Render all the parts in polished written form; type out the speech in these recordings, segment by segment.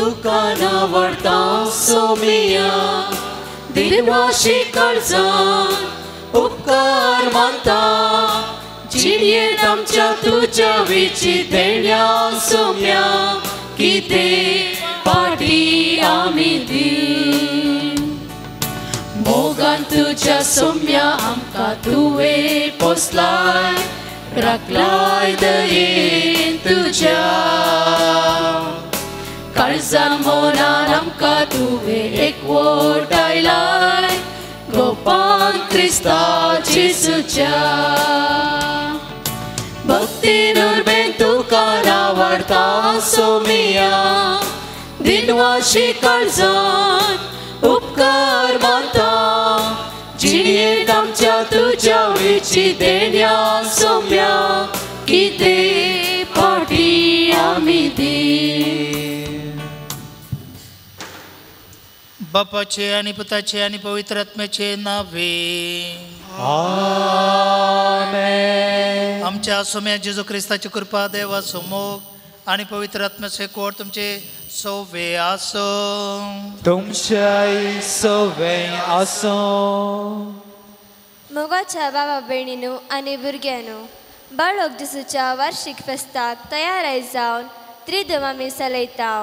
तुका नावडता सोमिया दिनवाशी काळजान उपकार मानता जिणेत आमच्या तुझ्या विची देण्या सोम्या किते पाटी आमी दी मोगान तुझ्या सोम्या आमकां तुवें पोसलाय राखलाय दयेन तुझ्या काळजान मोनान आमकां तुवें एकवटायलाय गोपान क्रिस्ता जेसूच्या भक्तीन उर्बेन तुका नावडता सोमिया दिनवाशी काळजान उपकार मानता जिणेत आमच्या तुझ्या विची देण्या सोम्या किते पाटी आमी दी बापाचे आणि पुताचे आणि पवित्र आत्म्याचे नावे आमेन. आमच्या सोम्या जेजू ख्रिस्ताची कृपा देवा मोग आणि पवित्र आत्म्याचे कोड तुमचे सोवे आसो तुमच्याय सोवें आसो. मोगाच्या बाबा भयणीनो आनी भुरग्यांनो बाळक दिसूच्या वार्षिक फेस्ताक तयार जावन त्रिदम आमी चलयता.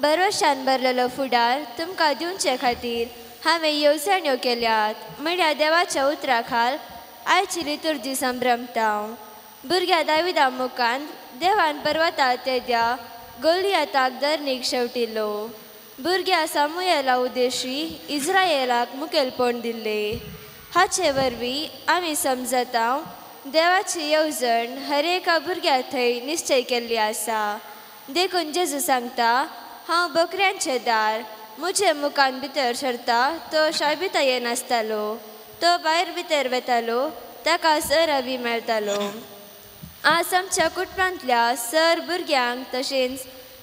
बरोशान भरलेलो फुडार तुमकां दिवचे खातीर हांवें येवजण्यो केल्यात म्हळ्यार देवाच्या उतरा खाल आयची लितुर्जी संभ्रमता. भुरग्या दाविदा मुखान देवान पर्वता तेद्या गोलियाताक दर्नीक शेवटिल्लो. भुरग्या सामुएला उद्देशी इस्रायेलाक मुखेलपण दिल्ले. हाचे वरवीं आमी समजता देवाची येवजण हर एका भुरग्या थंय निश्चय केल्ली आसा. देखून जेजू सांगता हांव बकऱ्यांचे दार म्हजे मुखान भितर सरता तो शाबिता येनासतालो तो भायर भितर वेतालो ताका सर अवी मेळटालो. आज आमच्या कुटुंबांतल्या सर भुरग्यांक तशेंच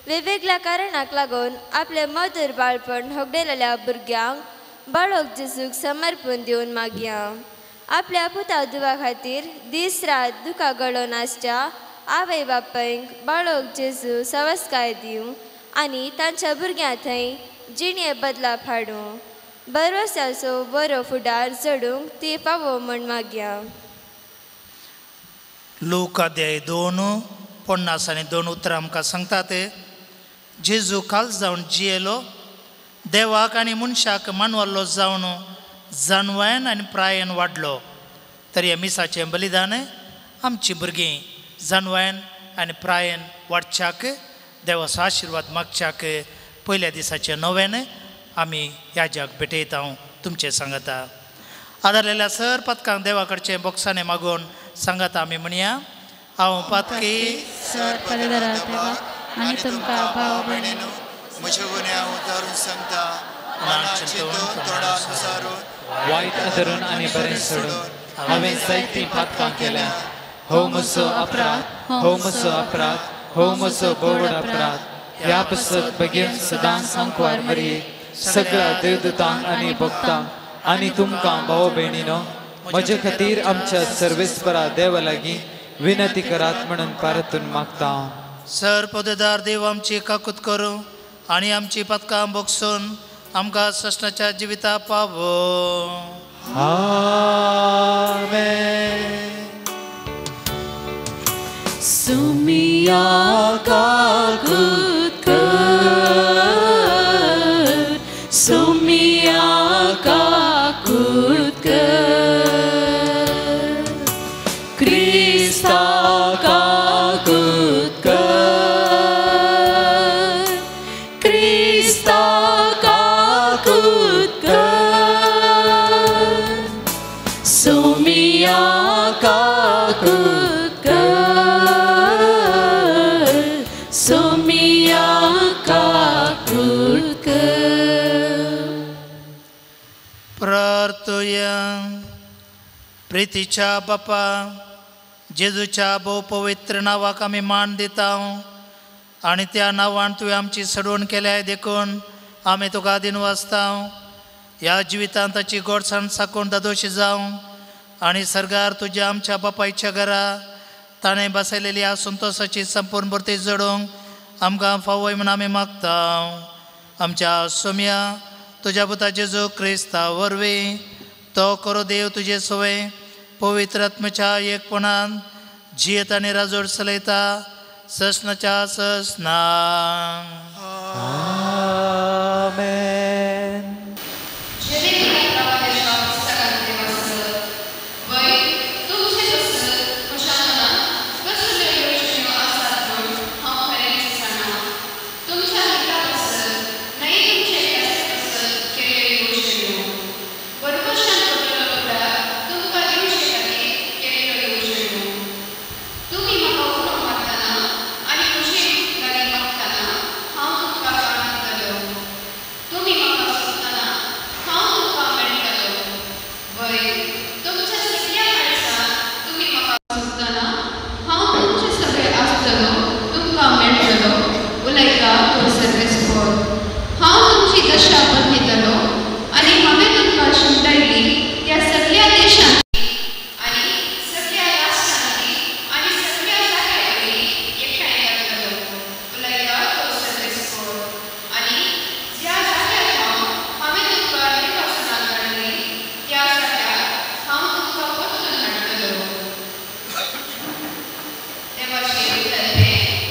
वेगवेगळ्या कारणाक लागून आपले मधुर बाळपण होगडलेल्या भुरग्यांक बाळक जेजूक समर्पण दिवन मागया. आपल्या पुता दुवा खातीर दीस रात दुखां गळोवन आसच्या आवय बापायंक बाळक जेजू संस्कार दिवं आनी तांच्या भुरग्यां थंय जिणे बदला फाडूं भरवशाचो बरो फुडार चडूंक ती पावो म्हण मागया. लोक अध्याय 2:50 उतरां आमकां सांगता ते जेजू काल जावन जियेलो देवाक आनी मनशाक मानवल्लो जावन जानवायन आनी प्रायेन वाडलो. तर ह्या मिसाचें बलिदान आमची भुरगीं जानवायन आनी प्रायेन वाडच्याक देवाचो आशिर्वाद मागच्याक पयल्या दिसाचे नवेन आमी ह्या जग भेटयता तुमचे सांगता. आदारलेल्या सर पथकांक देवा कडचे बोक्साने मागून सांगता आमी म्हणया हांव पातकी सर पदरा देवा आनी तुमकां भाव भयणीनो म्हजे गुन्हे हांव उदारून सांगता. मनाचें तोंडान विचारून वायट आदरून आनी बरें सोडून हांवें जायतीं पातकां केल्या. हो म्हजो अपराध, हो म्हजो अपराध, हो म्हजो बोवड अपराध. ह्या पसत बेगीन सदांच सांकवार मरी सगळ्या देवदूतांक आनी भक्तांक आनी तुमकां भाव भयणीनो म्हजे खातीर आमच्या सर्वेस्परा देवा लागीं विनंती करात म्हणून परतून मागता. सर पददार देव आमची काकूत करूं आनी आमची पथकां बोगसून आमकां सश्टाच्या जिविता पावो. आमेन. सोमिया काकूत कर सोमिया काकूत कर क्रिस्ता काकूत कर क्रिस्ता काकूत कर सोमिया काकूत कर सोमिया काकूत कर. प्रार्थया. प्रितीच्या बापा जेजूच्या भोव पवित्र नावाक आमी मान दिता आनी त्या नांवान तुवें आमची सडवण केल्या देखून आमी तुका दिनवासता. ह्या जिवितांत ताची गोडसाण साकून दादोशी जावं आनी सरगार तुज्या आमच्या बापायच्या घरा ताणें बसयलेली ह्या संतोशाची संपूर्ण भरती जोडूंक आमकां फावय म्हूण आमी मागता. आमच्या सोम्या तुज्या पुता जेजू क्रिस्ता वरवीं तो करो देव तुजे सवय पवित्र आत्म्याच्या एकपणान जियेत आनी राजोड चलयता ससनाच्या ससना. आमेन.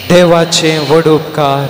देवाचे व्हड उपकार.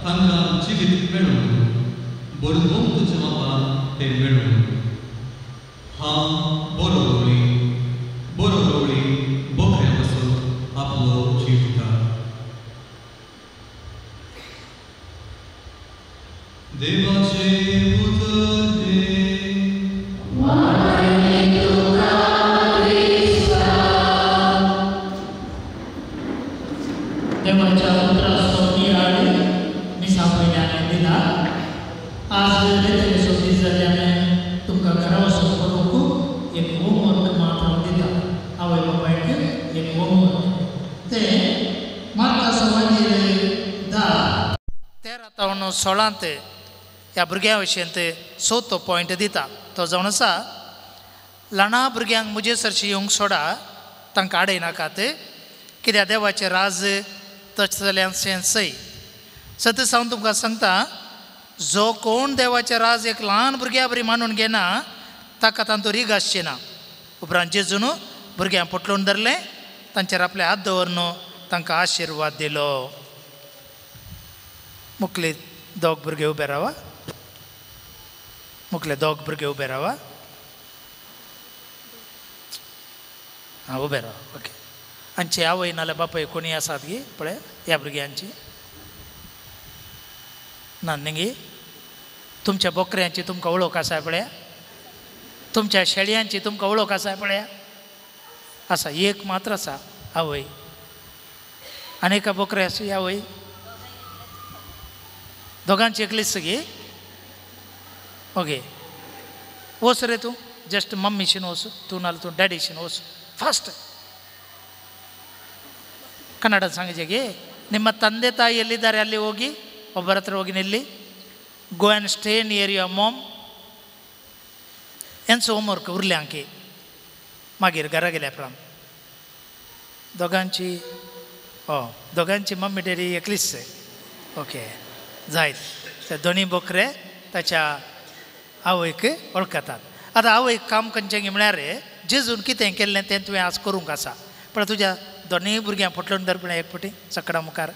तांकां जिवीत मेळूं बरोवंक तुज्या मापान तें मेळूं हांव बरो गवळी बोकऱ्या पासून आपलो जीव दिता देवाचे उतर दे देवाच्या उतराचो नियाळ मिसा पयल्यान दिला आज रेते सोबीत जाल्ल्यान तुमकां घरा वचून करूंक एक होमवर्क मात्र दिता आवय बापायक एक होमवर्क ते मार्का सवांगेर 13:16 ह्या भुरग्यां विशयी चवथो पॉयंट दिता तो जावन आसा ल्हाना भुरग्यांक मुजे सरशी येवंक सोडा तांकां आडयनाकात कित्याक देवाचें राज तचल्यांचें सय सत्य सांगून तुमकां सांगता जो कोण देवाचें राज एक ल्हान भुरग्या बरी मानून घेना ताका तांचो रीग आसची ना उपरांत जेजून भुरग्यांक पोटलून धरलें तांचेर आपले हात दवरून तांकां आशिर्वाद दिलो मुखले दोग भुरगे उबे रावा मुखले दोग भुरगे उबे रावा हां उबे रावा ओके हांची आवय नाल्यार बापाय कोणी आसात गी पळय ह्या भुरग्यांची ना न्ही तुमच्या बोकऱ्यांची तुमकां वळख आसा पळया तुमच्या शेळयांची तुमकां वळख आसा पळया आसा एक मात्र आसा आवय आनी एका बोकरे आसा आवय दोगांची एकलीच सगी ओके वच रे तूं जस्ट मम्मीशीन वच तूं नाल्यार तूं डॅडीशीन वच फास्ट ಕನ್ನಡ ಸಂಗತಿಗೆ ನಿಮ್ಮ ತಂದೆ ತಾಯಿ ಎಲ್ಲಿದ್ದಾರೆ ಅಲ್ಲಿ ಹೋಗಿ ಒಬ್ಬರ ಹತ್ರ ಹೋಗಿ ನಿಲ್ಲಿ go and stay near your mom यांचं होमवर्क उरलें आंकी मागीर घरा गेल्या उपरांत दोगांची मम्मी डॅडी एकलीच ओके जायत ते दोनी बोकरे ताच्या आवयक वळखतात आतां आवयक काम खंयचें म्हळ्यार जेजून कितें केल्लें तें तुवें आज करूंक आसा पण तुज्या दोनूय भुरग्यांक पोटलून धर पण एक पटी सकडा मुखार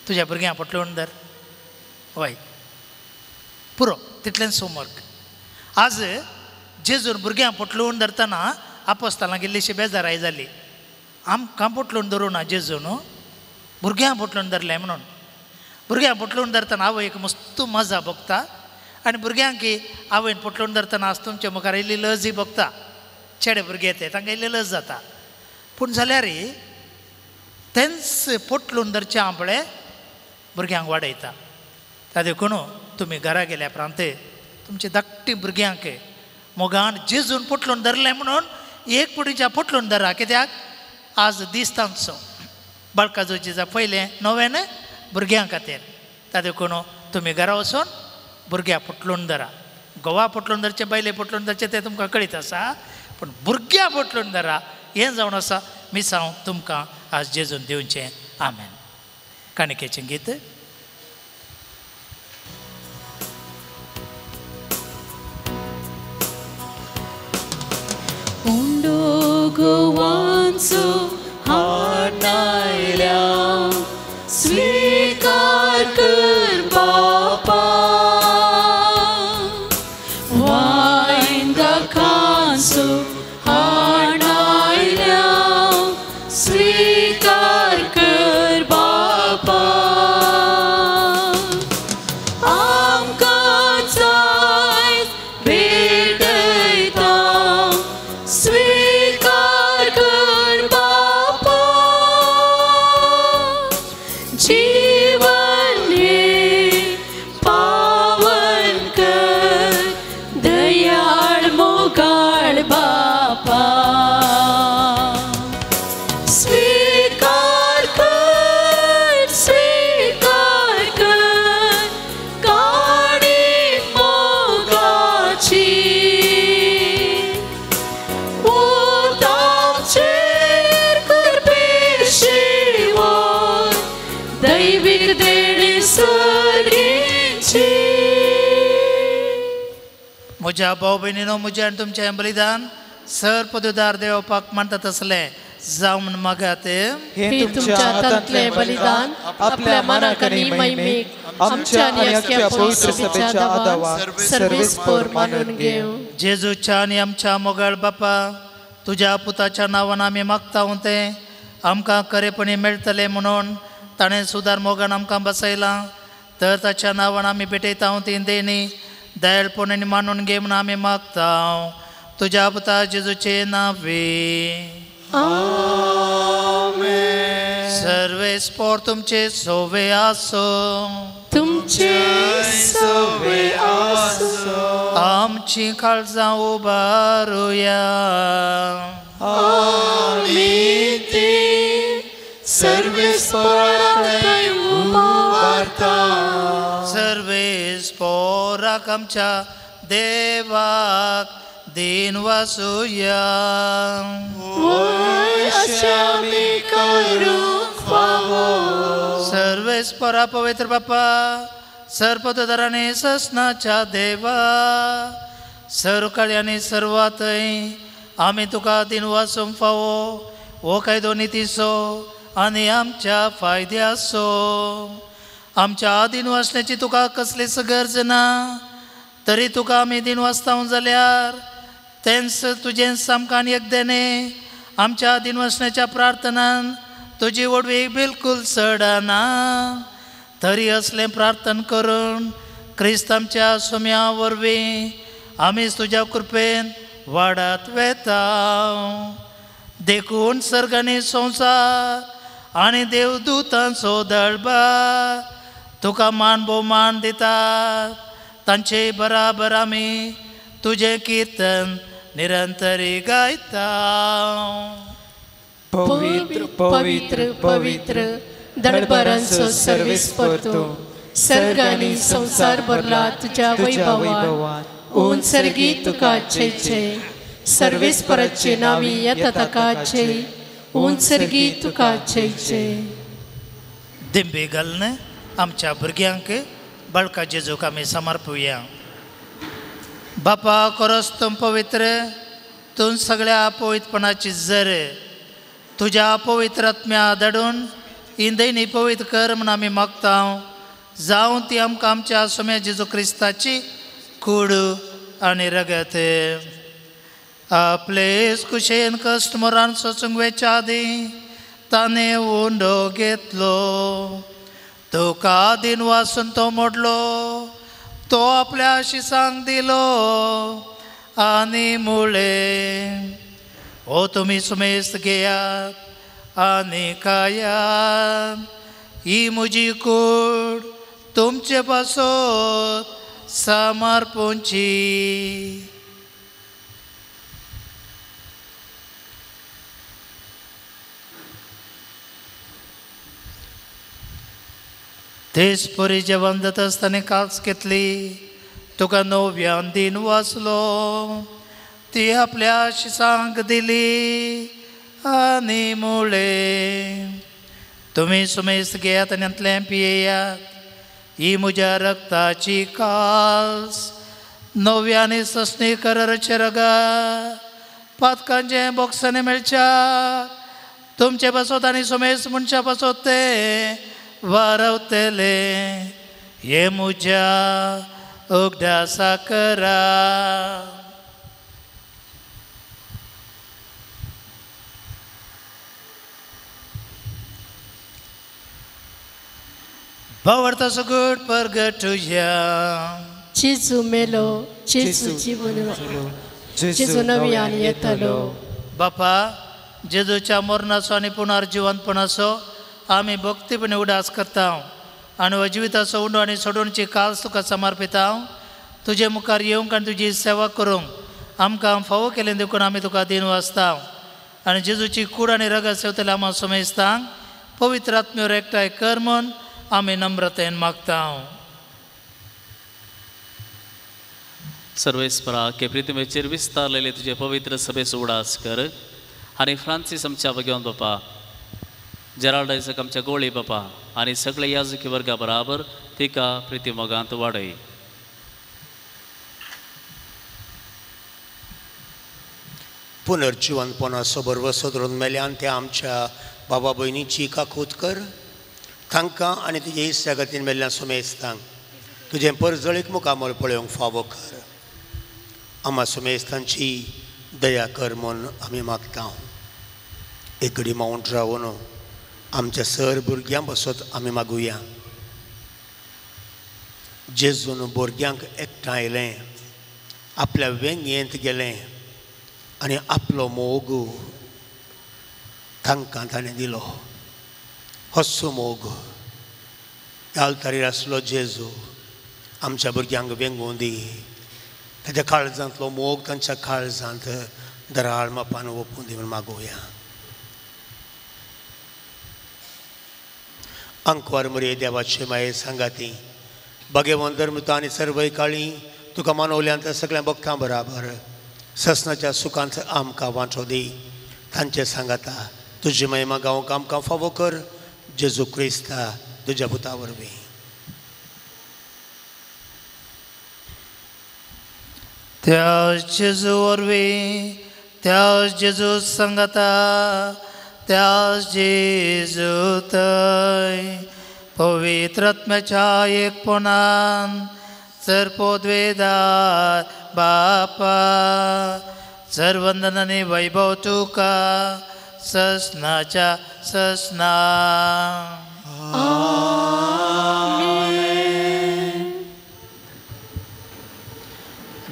तुज्या भुरग्यांक पोटलून धर हय पुरो तितलेंच होमवर्क आज जेजून भुरग्यांक पोटलून धरतना आपोस्तालांक इल्लीशी बेजाराय जाली आमकां पोटलून धरूं ना जेजून भुरग्यांक पोटलून धरलें म्हणून भुरग्यांक पोटलून धरतना आवय एक मस्त मजा भोगता आनी भुरग्यांक आवयन पोटलून धरतना आज तुमच्या मुखार इल्ली लज भोगता चेडे भुरगे येते तांकां इल्ली लज जाता पूण जाल्यार तेंच पोटलून धरचें आपणे भुरग्यांक वाडयता ताका देखून तुमी घरा गेल्या उपरांत तुमच्या धाकटी भुरग्यांक मोगान जेजून पोटलून धरलें म्हणून एक पुडीच्या पोटलून धरा कित्याक आज दीस तांचो बाळकाजोचें पयलें नवें भुरग्यां खातीर ताका देखून तुमी घरा वचून भुरग्यां पोटलून धरा घोवा पोटलून धरचें बायले पोटलून धरचें तें तुमकां कळीत आसा पूण भुरग्यां पोटलून धरा हें जावन आसा मिसांव तुमकां आज जेजून दिवचें आमेन काणकेचें गीत गोवांचो हाड आयल्या स्वीकार कर बापा वाइन दाखांचो हाड आयल्या स्वीकार कर बापा आमकां जाय भेटयता स्वीकार कर बापा जीवन हे पावन कर दयाळ मोगाळ बापा स्वीकार कर काणी मोगाची दैविक देणी सगळींची म्हज्या भाव भयणीनो म्हजें आनी तुमचें बलिदान सर पदवीदार देवपाक मानतात आसलें जाऊन मागाते हे तुमच्या हातांतले बलिदान आपल्या मनाकनी महिमेक आमच्या आणि अख्ख्या पवित्र सभेच्या आदावाक सर्वेस्पर मानून घेऊ. जेजूच्या आणि आमच्या मोगळ बापा तुझ्या पुताच्या नावान आमी मागता ते आमकां खरेपणी मेळटले म्हणून ताणें सुदार मोगान आमकां बसयलां. तर ताच्या नांवान आमी भेटयता ती देणी दयाळपणान मानून घे म्हणून आमी मागता तुझ्या पुता जेजूचे नावे. सर्वेस्पर तुमचे सोवे आसो. तुमचे सोवे आसो. आमची काळजां उबारुया. आमी ती सर्वेस्पराक उबारता. सर्वेस्पराक आमच्या देवाक दिन वासुया. सर्वेस्परा पवित्र बापा सर्पदराने ससनाच्या देवा सर्वकाळी सर्वातय आमी तुका दिन वासूंक फावो हो कायदो नितीसो आनी आमच्या फायद्याचो. आमच्या दिन वाचण्याची तुका कसलीच गरज ना तरी तुका आमी दिन वाचता जाल्यार तेंच तुजें सामकान एकदेने आमच्या दिन वाचण्याच्या प्रार्थनान तुजी वडवी बिलकुल चडना. तरी असलें प्रार्थना करून क्रिस्त आमच्या सोम्या वरवीं आमीच तुज्या कृपेन वाडत वेता. देखून सर्ग आनी संवसार आनी देवदूतांचो दळबार तुका मान भोवमान दितात. तांचे बराबर आमी तुजें कीर्तन निरंतरी गायता. पवित्र पवित्र पवित्र दळबारांचो सर्वेस्पर तूं सर्ग आनी संवसार भरला तुज्या वैभवान. ऊन सर्गी तुका जय जय. सर्वेस्पराचे नावी येता ताका जय. ऊन सर्गी तुका जय जय. दिंबे घालून आमच्या भुरग्यांक बाळका जेजूक आमी समर्पुया. बापा खरोच तूं पवित्र तूं सगळ्या पवित्रपणाची जर तुज्या पवित्र आत्म्या धाडून ही दैनी पवित्र कर म्हूण आमी मागता. जावं ती आमकां आमच्या सोम्या जेजू क्रिस्ताची कूड आनी रगत आपले कुशेन कश्ट मोरान सोसूंक वेच्या आदी ताणें उंडो घेतलो. तुका दिन वासून तो मोडलो तो आपल्या शिसांक दिलो आनी मुळे हो तुमी सुमेस्त घेयात आनी खायात. ही म्हजी कूड तुमचे पासत समर्पूंची. तेच परी जेवण जाता आसतना काच घेतली तुका नव्यान दिन वाचलो ती आपल्या शिसांक दिली आनी मुळे तुमी सुमेस्त घेयात आनी अंतलें पियेयात. ही म्हज्या रक्ताची कास नव्यानी ससणी करचे रगा पातकांचे बॉक्सांनी मेळच्या तुमचे बसत आनी सुमेस्त मनशा बसत ते वारवतले. हे म्हज्या उगडासा करा. भावार्थ सगळ परगटुया. जेजू मेलो जेजू जीवन जेजू नव्यान येतलो. बापा जेजूच्या मरणाचो आनी पुनर्जिवंतपणाचो आमी भक्तीपणे उडास करता आनी जिविताचो उंडो आनी सोडूनची काल्स तुका समर्पिता. तुजे मुखार येवंक आनी तुजी सेवा करूंक आमकां फावो केलें देखून आमी तुका दिन वाचता आनी जेजूची कूड आनी रगत सेवतले आम्हा सुमेस्तांक पवित्र आत्म्यावर एकठांय कर म्हूण आमी नम्रतेन मागता. सर्वेस्परा के प्रितीमेचेर विस्तारलेले तुजे पवित्र सभेचो उडास कर आनी फ्रांसीस आमच्या भगवान बापा जेराल्ड आयजक आमच्या गोळी बापा आनी सगळे याजकी वर्गा बराबर तिका प्रिती मोगांत वाडय. पुनर्जिवनपणाचो बरोबर सोदरून मेल्यान त्या आमच्या बाबा भयणीची काकूत कर तांकां आनी तुजे इश्टागतीन मेल्ल्यान सुमेस्तांक तुजें परजळीक मुखामळ पळोवंक फावो कर आम्हा सुमेस्तांची दया कर म्हूण आमी मागता एक घडी मावंट रावून आमच्या सर भुरग्यां बसत आमी मागुया जेजून भुरग्यांक एकठांयलें आपल्या वेंगयेंत गेलें आनी आपलो मोग तांकां ताणें दिलो हस्सो मोग आल्तारीर आसलो जेजू आमच्या भुरग्यांक वेंगून दी ताच्या काळजांतलो मोग तांच्या काळजांत दराळ मापान ओपून दी म्हूण मागुया अंकवार मरे देवाचे माये सांगाती भगवान धर्मता आनी सर्वय काळी तुका मानवल्यांत सगळ्या भक्तां बराबर ससनाच्या सुखांत आमकां वांटो दी तांचे सांगाता तुजी महिमा गावंक आमकां फावो कर जेजू क्रिस्ता तुज्या पुता वरवीं त्या जेजू वरवीं त्या जेजू सांगाता त्या जेजू थंय पवित्र आत्म्याच्या एकपणान सर्पोद्वेदार बापा सर्वंदन आनी वैभव तुका ससनाच्या ससना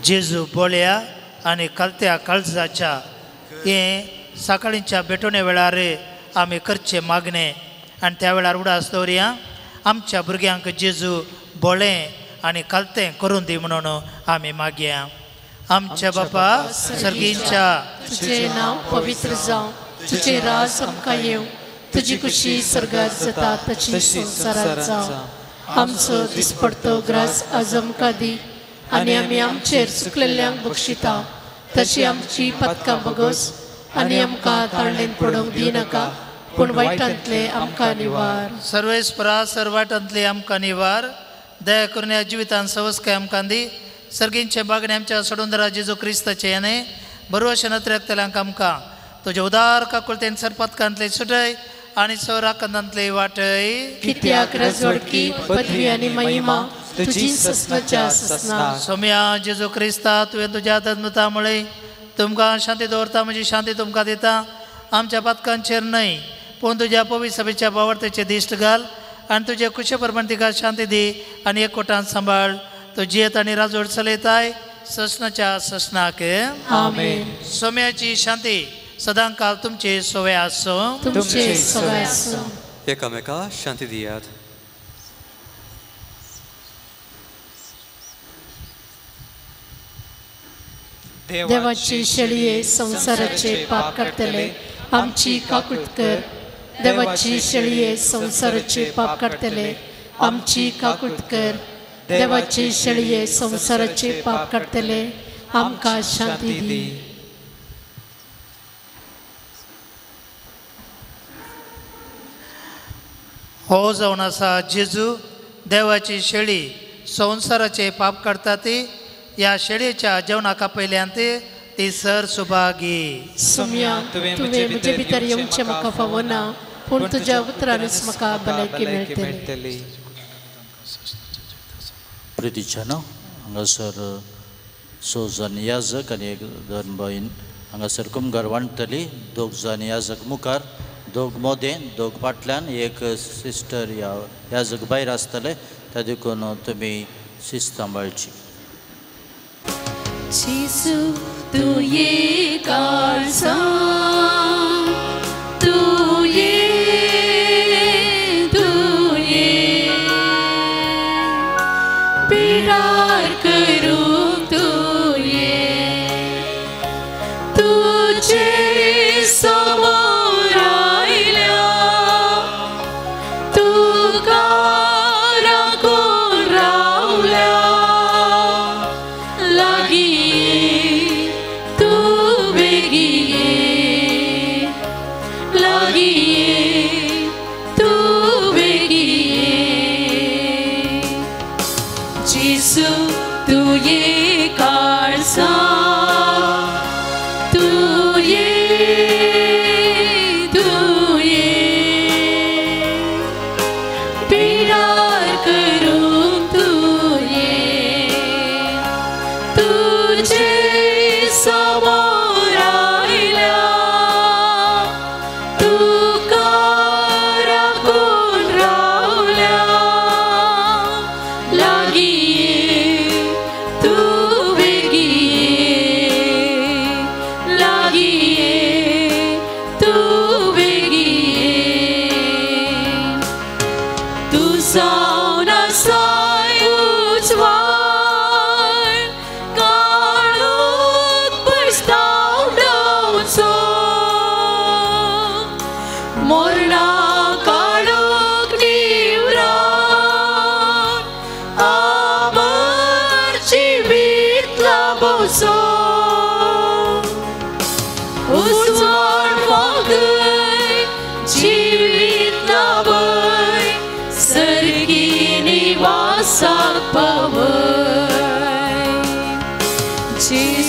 जेजू बोळ्या आनी कलत्या काळजाच्या हे सकाळींच्या भेटोवणे वेळार आमी करचे मागणे आनी त्या वेळार उडास दवरया आमच्या भुरग्यांक जेजू बोळें आनी कलतें करून दी म्हणून आमी मागया आमच्या बापा सर्गींच्या तुझे नाव पवित्र जावं तुझे राज आमकां येवं तुजी खुशी सर्गात जाता तशी संवसारात जावं आमचो दिसपडतो ग्रास आज आमकां दी आनी आमी आमचेर चुकलेल्यांक बक्षिता तशी आमची पदकां बगोस आनी आमकां ताळणेन पडोवंक दिनाका पूण वायटांतले आमकां निवार सर्वेस्परा सर्वाटांतले आमकां निवार दया करून ह्या जिवितांत सवस्काय आमकां दी सर्गींचे मागणे आमच्या सोडून जेजू क्रिस्ताचे याने बरोवशे नत्र्याक आमकां तुजे उदार काकुळतेन सरपतकांतले सुटय आनी सौराकंदांतले वाटय कित्याक राजवडकी पदवी आनी महिमा तुजी ससनाच्या ससना सोम्या जेजू क्रिस्ता तुवें तुज्या अदभुता मुळे तुमकां शांती दवरता म्हजी शांती तुमकां दिता आमच्या पदकांचेर न्हय पूण तुज्या पवित्र सभेच्या बावर्तेचे दिश्ट घाल आनी तुजे कुशे परमण तिका शांती दी आनी एकवटान सांबाळ तो जियेत आनी राजवड चलयताय ससनाच्या ससनाक आमेन सोम्याची शांती सदां काल तुमचे सोवे आसो तुमचे सोवे आसो एकामेका शांती दियात देवाची शेळये संसाराचे पाप करतले आमची काकुळट कर देवाची शेळये संसाराचे पाप करतले आमची काकुळट कर देवाची शेळये संसाराचे पाप करतले आमकां शांती दी हो जावन आसा जेजू देवाची शेळी संसाराचे पाप करता ती या शेळयेच्या जेवणाका पयल्यांत ती सर सुभागी सोम्या तुवें म्हजे भितर येवचें म्हाका फावो ना पूण तुज्या उतरानूच म्हाका भलायकी मेळटली प्रितीच्यान हांगासर 6 जाण याजक आनी 1 जाण भयण हांगासर कुमगार वांटतली 2 जाण याजक मुखार 2 मोदें 2 फाटल्यान 1 सिस्टर या याजक भायर आसतले त्या देखून तुमी शिस्त सांबाळची Jésus, tu es calza, tu es, pirar करूं tu es, तुझे समोर आयल्या, तू राखून रावल्या. लागीं तू बेगी ये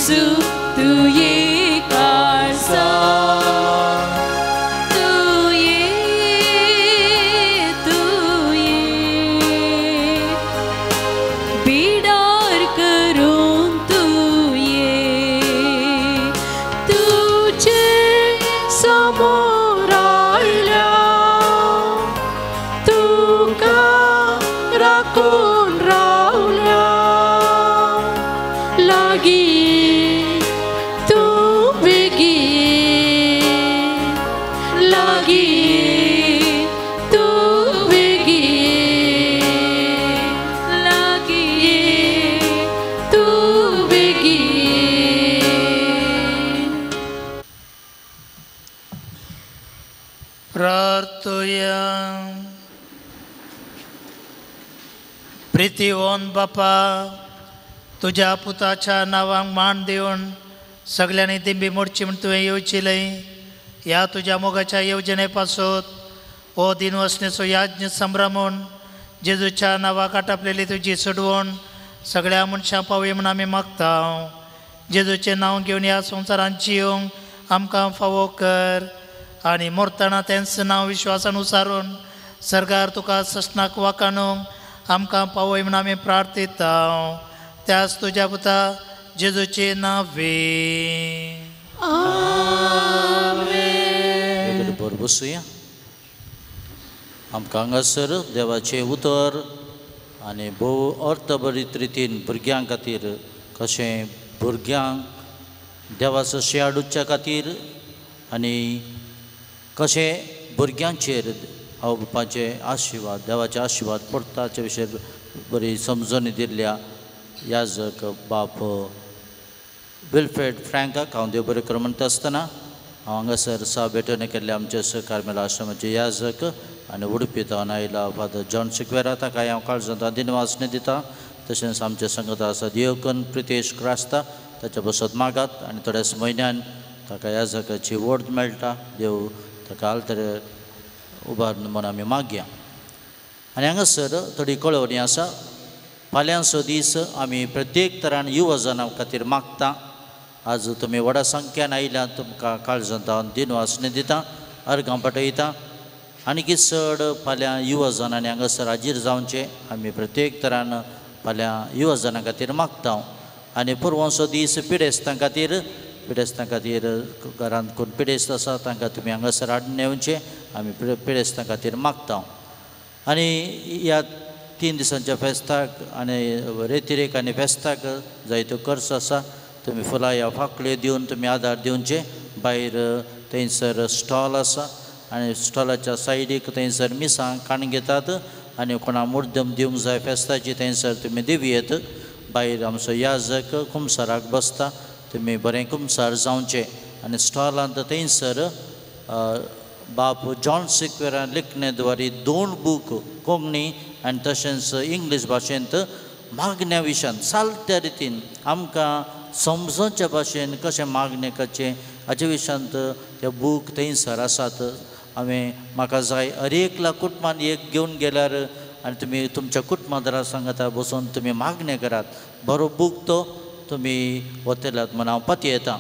Yesu tu ye karsa प्रीतीवंत बापा, तुझ्या पुताच्या नावांक मान देऊन सगळ्यांनी दिंबी मोडची म्हण तुवें येवचिलय. ह्या तुझ्या मोगाच्या येवजणेपासून हो दिनवसनेचो याज्ञ संभ्रमून जेजूच्या नांवाक आटापलेली तुजी सोडवण सगळ्या मनशां पावय म्हूण आमी मागता. जेजूचें नांव घेवन ह्या संवसारांत जियोंक आमकां फावो कर आनी मोरतना तेंच नांव विश्वासान उसारून सर्गार तुका सस्नाक वाकानूंक आमकां पावय म्हूण आमी प्रार्थिता. त्याच तुज्या पुता जेजूचे नांवे. बसुया. आमकां हांगासर देवाचें उतर आनी भोव अर्थभरीत रितीन भुरग्यां खातीर कशें भुरग्यांक देवाचो शेळुच्या खातीर आनी कशें भुरग्यांचेर आवय बापाचे आशिर्वाद देवाचे आशिर्वाद पडटा हाचे विशीं बरी समजणी दिल्ल्या याजक बाप विल्फ्रेड फ्रँकाक हांव देव बरें कर म्हणटा आसतना हांव हांगासर भेटोवन केल्ले आमचे कार्मेल आश्रमाचे याजक आनी उडपी जावन आयला फादर जॉन शिकवेरा ताकाय हांव काळजांत दिनवासणी दिता. तशेंच आमचे संगत आसा दियोकन प्रितेश क्रास्ता ताच्या बसत मागात आनी थोड्याच म्हयन्यान ताका याजकाची वड मेळटा. देव ताका आलतरे उबारून म्हूण आमी मागया. आनी हांगासर थोडी कळवणी आसा. फाल्यांचो दीस आमी प्रत्येक तरान युवजनां खातीर मागता. आज तुमी व्हडा संख्यान आयल्यात तुमकां काळजांत दिनवासणी दिता अर्गां पटयता. आनीक चड फाल्यां युवजनांनी हांगासर हाजीर जावचें आमी प्रत्येक तरान फाल्यां युवजनां खातीर मागता. आनी पुरवोचो दीस पिडेस्तां खातीर घरांत कोण पिडेस्त आसा तांकां तुमी हांगासर हाडून येवचें आमी पिडेस्तां खातीर मागता. आनी ह्या 3 दिसांच्या फेस्ताक आनी रेतिरेक आनी फेस्ताक जायत्यो खर्च आसा. तुमी फुलां ह्या फांकळ्यो दिवन तुमी आदार दिवचे. भायर थंयसर स्टॉल आसा आनी स्टॉलाच्या सायडीक थंयसर मिसां काण घेतात आनी कोणा मुर्दम दिवंक जाय फेस्ताची थंयसर तुमी दिवयेत. भायर आमचो याजक कुमसाराक बसता. तुमी बरें कुमसार जावचें. आनी स्टॉलांत थंयसर बाप जॉन सिक्वेरान लिखनेद्वारी 2 बूक कोंकणी आनी तशेंच इंग्लीश भाशेंत मागण्या विशयान चालत्या रितीन आमकां समजोवच्या भाशेन कशें मागणें करचें हाचे विशयांत ते बूक थंयसर आसात. हांवें म्हाका जाय हर एकल्या कुटुंबान एक घेवन गेल्यार आनी तुमी तुमच्या कुटुंबादारा सांगाता बसून तुमी मागणें करात. बरो बूक तो तुमी वतल्यात म्हूण हांव पातयेतां.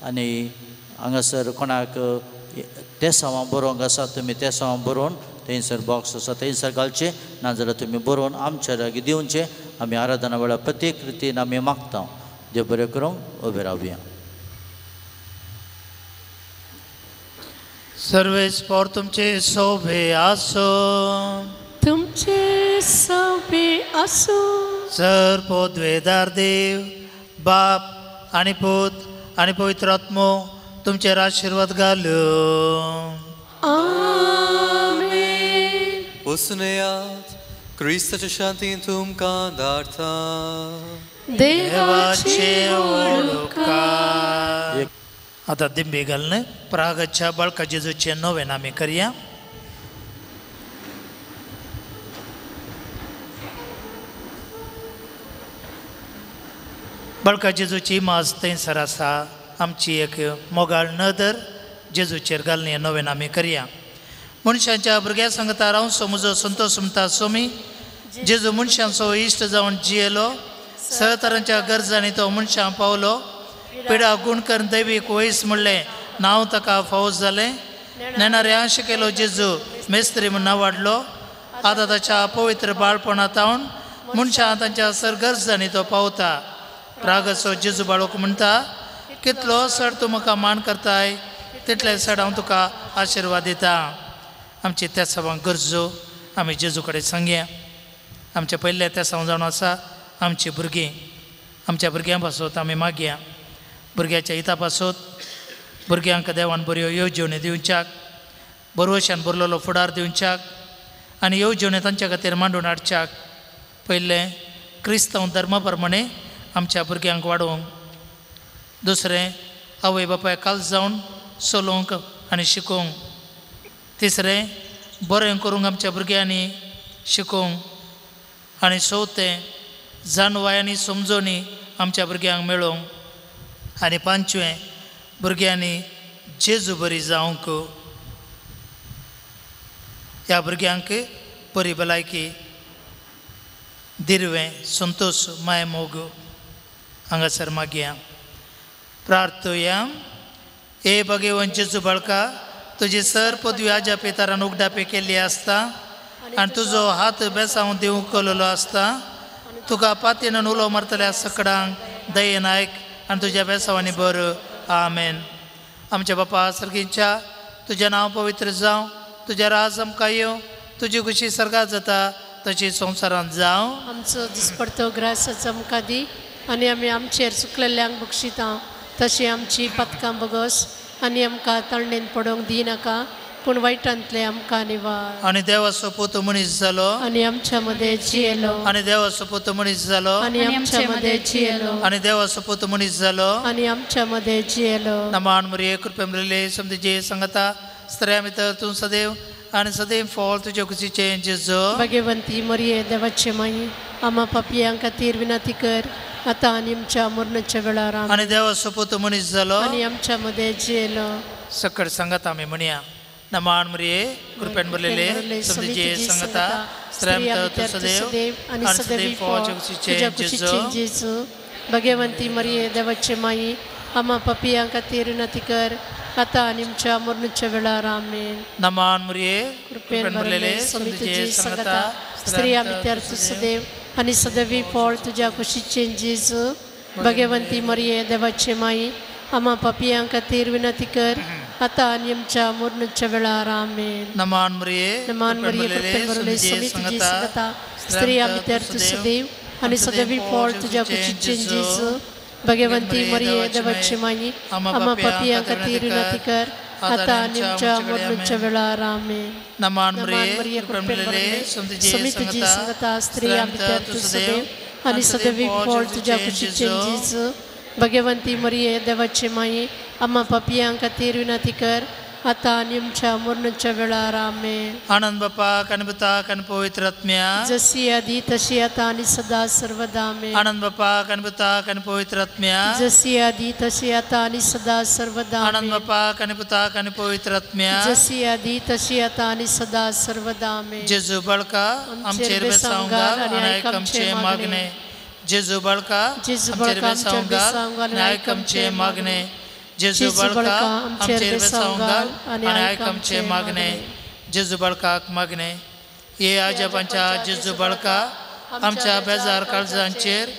आनी हांगासर कोणाक तेसांवां बरोवंक आसा तुमी तेसांवां बरोवन थंयसर बॉक्स आसा थंयसर घालचें. नाजाल्यार तुमी बरोवन आमच्या लागीं दिवचें. आमी आराधना वेळार प्रत्येक रितीन आमी मागता. देव बरें करूंक उबे रावया. सर्वेस्पर तुमचे सोबे आसो. तुमचे सोबे आसो. सर्वोद्वेदार देव बाप आनी पूत आनी पवित्र आत्मो तुमचेर आशिर्वाद घालूं. आमेन. उसनेयात क्रिस्ताच्या शांतीन तुमकां धाडटा. देवाचे वळखार. आतां दिंबी घालून प्रागच्या बाळका जेजूचे नवें आमी करया. बाळका जेजूची माज थंयसर आसा. आमची एक मोगाळ नदर जेजूचेर घालून हें नवें आमी करया. मनशांच्या भुरग्या सांगता रावचो म्हजो संतोश म्हणटा सोमी. जेजू मनशांचो इश्ट जावन जियेलो. सगळ्या तरांच्या गरजांनी तो मनशां पावलो. पिडा गुण कर दैवीक वयस म्हणलें नांव ताका फावस जालें नेणाऱ्या शिकेलो जेजू मेस्त्री म्हूण नांव वाडलो आतां ताच्या पवित्र बाळपणांतावन मनशां तांच्या सरगर्जांनी तो पावता प्रागसो जेजू बाळोक म्हणटा कितलो चड तूं म्हाका मान करताय तितले चड हांव तुका आशिर्वाद दिता आमची त्या सवांक गरजो आमी जेजू कडेन सांगया आमच्या पयल्या त्या सावन जावन आसा आमची भुरगीं आमच्या भुरग्यां पासत आमी मागया भुरग्याच्या हिता पासत भुरग्यांक देवान बऱ्यो येवजवणी दिवच्याक बरोवशान बरलेलो फुडार दिवच्याक आनी येवजवणी तांच्या खातीर मांडून हाडच्याक पयलें क्रिस्तांव धर्मा प्रमाणे आमच्या भुरग्यांक वाडोवंक दुसरें आवय बापाय काल जावन चलोवंक आनी शिकोवंक तिसरें बरें करूंक आमच्या भुरग्यांनी शिकोवंक आनी चवथें जाणवाय आनी समजोनी आमच्या भुरग्यांक मेळोवंक आनी पांचवें भुरग्यांनी जेजू बरी जावंक ह्या भुरग्यांक बरी भलायकी दिर्वें संतोश माय मोग हांगासर मागया प्रार्थोया हे भगवन जेजू बाळका तुजी सर पदवी आज्या पितारान उगडापे केल्ली आसता आनी तुजो हात बेसांव दिवंक कळलो आसता तुका पातयेन उलो मारतल्या सकडांक दयेन आयक आनी तुज्या बेसांवांनी बर आमेन आमच्या बापा सर्गीच्या तुजें नांव पवित्र जावं तुजें राज आमकां येवं तुजी खुशी सर्गात जाता तशी संवसारांत जावं आमचो दिसपडतो ग्रास आमकां दी आनी आमी आमचेर चुकलेल्यांक बक्षिता तशी आमची पथकां बगस आनी आमकां तळणेन पडोवंक दिनाका पूण वायटांतले आमकां निवार आनी देवाचो पूत मनीस जालो आनी आमच्या मदें जियेलो आनी देवाचो पूत मनीस जालो आनी आमच्या मदें जियेलो आनी देवाचो पूत मनीस जालो आनी आमच्या मदें जियेलो नमान मरिये कृपे मेळिल्ले समजेचे सांगता स्त्रिया भितर तूं सदैव आनी सदैव फळ तुजे कुशीचें जेजू भगवंती मरिये देवाचे माई आम्हा पापियां खातीर विनंती कर आतां आनी आमच्या मरणाच्या वेळार आनी देवाचो पूत मनीस जालो आनी आमच्या मदें जियेलो सकट सांगता आमी म्हणया नमान मरिये कृपेन भरलेले समजेचे सांगता स्त्रिया भितर तूं सदैव आनी सदैव फळ तुजे कुशीचें जेजू भगवंती मरिये देवाचे माई आम्हा पापियां खातीर विनंती कर आतां आनी आमच्या मरणाच्या वेळार आमेन नमान मरिये कृपेन भरलेले समजेचे सांगता स्त्रिया भितर तूं सदैव आनी सदैव फळ तुज्या कुशीचें जेजू भगवंती मरिये देवाचे माई आम्हा पापियां खातीर विनंती कर आतां आनी आमच्या मरणाच्या वेळार आमेन नमान मरिये कृपेन भरलेले समजेचे सांगता स्त्रिया भितर तूं सदैव आनी सदैव फळ तुज्या कुशीचें जेजू भगवंती मरिये देवाचे माई आम्हा पापियां खातीर विनंती कर आतां आनी आमच्या मरणाच्या वेळार आमेन नमान मरिये कृपेन भरलेले समजेचे सांगता स्त्रिया भितर तूं सदैव आनी सदैव फळ तुज्या कुशीचें जेजू भगवंती मरिये देवाचे माई आम्हा पापियां खातीर विनंती कर आतां आनी आमच्या मरणाच्या वेळार आमेन आनंद बापाक आनी पुताक आनी पवित्र आत्म्या जशी आदी तशी आतां आनी सदा सर्वदा आमेन आनंद बापाक आनी पुताक आनी पवित्र आत्म्या जशी आदी तशी आतां आनी सदा सर्वदा आनंद बापाक आनी पुताक आनी पवित्र आत्म्या जशी आदी तशी आतां आनी सदा सर्वदा आमेन जेजू बाळका आमचेर बेसांव घाल आनी आयक आमचे मागणे जेजू बाळका आमचेर बेसांव घाल आनी आयक आमचे मागणे जेजू बाळका आमचेर बेसांव घाल आनी आयक आमचे मागणे जेजू बाळकाक मागणे हे आजोबांच्या जेजू बाळका आमच्या बेजार काळजांचेर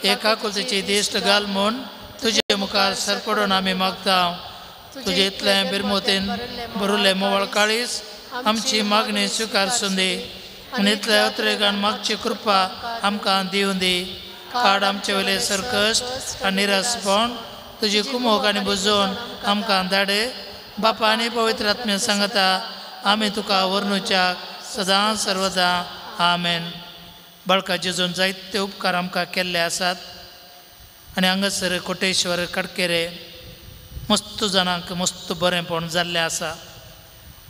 एका कुलतेची दिश्ट घाल म्हूण तुजे मुखार सरपडून आमी मागता तुजे इतलें बिरमोतेन भरुल्लें मोवाळ काळीस आमची मागणी स्विकारसून दी आनी इतले उतरेगान मागची कृपा आमकां दिवून दी काड आमचे वयले सरकश्ट आनी निरासपण तुजी कुमोक आनी बुजोवन आमकां धाडे बापा आनी पवित्र आत्मे सांगता आमी तुका वर्णुच्याक सदां सर्वदा आमेन बाळका जेजून जायते उपकार आमकां केल्ले आसात आनी हांगासर कोटेश्वर कडकेरे मस्त जाणांक मस्त बरेंपण जाल्लें आसा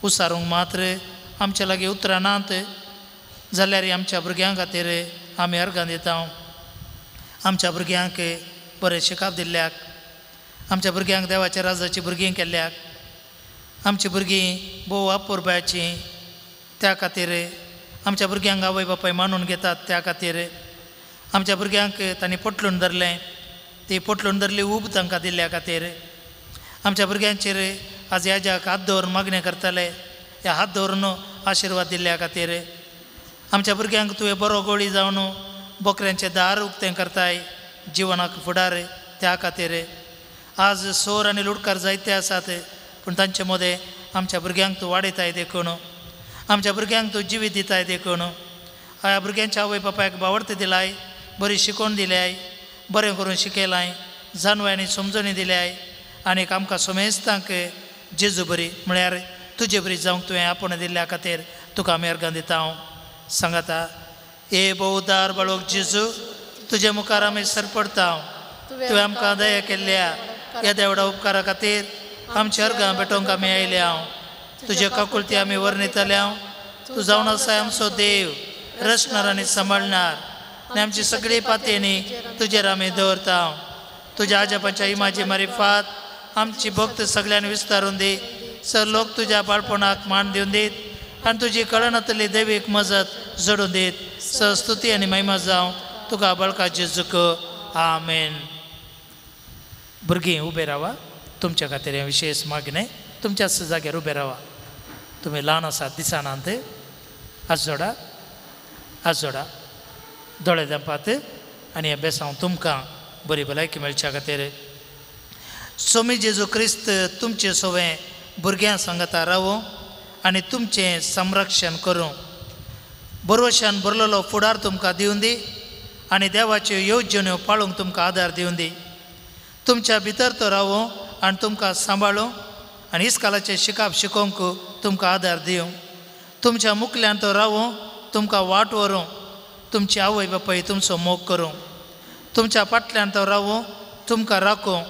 उसारूंक मात्र आमचे लागीं उतरां नात जाल्यार आमच्या भुरग्यां खातीर आमी अर्गां दिता आमच्या भुरग्यांक बरें शिकाप दिल्ल्याक आमच्या भुरग्यांक देवाच्या राजाची भुरगीं केल्ल्याक आमची भुरगीं भोव आपुरबायची त्या खातीर आमच्या भुरग्यांक आवय बापाय मानून घेतात त्या खातीर आमच्या भुरग्यांक तांणी पटलून धरलें ती पोटलून धरली उब तांकां दिल्ल्या खातीर आमच्या भुरग्यांचेर आज ह्याज्याक हात दवरून मागणें करतले ह्या हात दवरून आशिर्वाद दिल्ल्या खातीर आमच्या भुरग्यांक तुवें बरो गोळी जावन बोकऱ्यांचें दार उक्तें करताय जिवनाक फुडार त्या खातीर आज सोर आनी लुडकार जायते आसात पूण तांचे मदें आमच्या भुरग्यांक तूं वाडयताय देखून आमच्या भुरग्यांक तूं जिवीत दिताय देखून ह्या भुरग्यांच्या आवय बापायक बावडते दिलाय बरी शिकोवन दिल्याय बरें करून शिकयलाय जानवायांनी समजोनी दिल्याय आनीक आमकां सोमेस्तांक जेजू बरी म्हळ्यार तुजे बरी जावंक तुवें आपूण दिल्ल्या खातीर तुका मेरगां दिता हांव सांगाता ए बहुदार बाळोक जेजू तुजे मुखार आमी सरपडटा हांव तुवें आमकां दया केल्ल्या ह्या देवडा उपकारा खातीर आमची अर्गां भेटोवंक आमी आयले हांव तुजे काकुळती आमी वर्णितले हांव तूं जावन आसाय आमचो देव रचणार आनी सांबाळणार आनी आमची सगळी पातयेनी तुजेर आमी दवरता हांव तुज्या आजापाच्या इमाजी मारिफात आमची भक्त सगळ्यांनी विस्तारून दी सर लोक तुज्या बाळपणाक मान दिवन दीत आनी तुजी कळनातली दैवीक मजत जोडून दीत स स्तुती आनी महिमा जावं तुका बळका जेजूक आमेन. भुरगीं उबे रावा तुमच्या खातीर हें विशेश मागणें तुमच्याच जाग्यार उबे रावा तुमी ल्हान आसात दिसानांत आज जोडा दोळे दांपात आनी हें बेसांव तुमकां बरी भलायकी मेळच्या खातीर सोमी जेजू क्रिस्त तुमचे सोवें भुरग्यां सांगाता रावूं आनी तुमचें संरक्षण करूं बरोवशान भरलेलो फुडार तुमकां दिवन दी आनी देवाच्यो येवजण्यो पाळूंक तुमकां आदार दिवन दी तुमच्या भितर तो रावूं आनी तुमकां सांबाळूं आनी इस्कालाचें शिकाप शिकोवंक तुमकां आदार दिवं तुमच्या मुखल्यान तो रावूं तुमकां वाट व्हरूं तुमची आवय बापाय तुमचो मोग करूं तुमच्या फाटल्यान तो रावूं तुमकां राखूं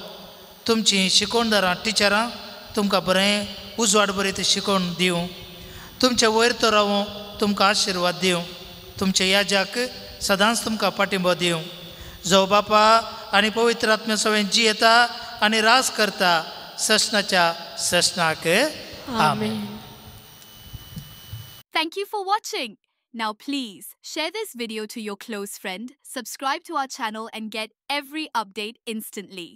तुमची शिकोवणदारां टिचरां तुमकां बरें उजवाड बरीत शिकोवन दिवं तुमच्या वयर तो रावूं तुमकां आशिर्वाद दिवं तुमच्या याजाक सदांच तुमकां पाठिंबो दिवं जो बापा आनी पवित्र आत्म्या सवें जी येता आनी रास करता सशनाच्या सशनाक आमेन. Thank you for watching. Now please share this video to your close friend, subscribe to our channel and get every update instantly.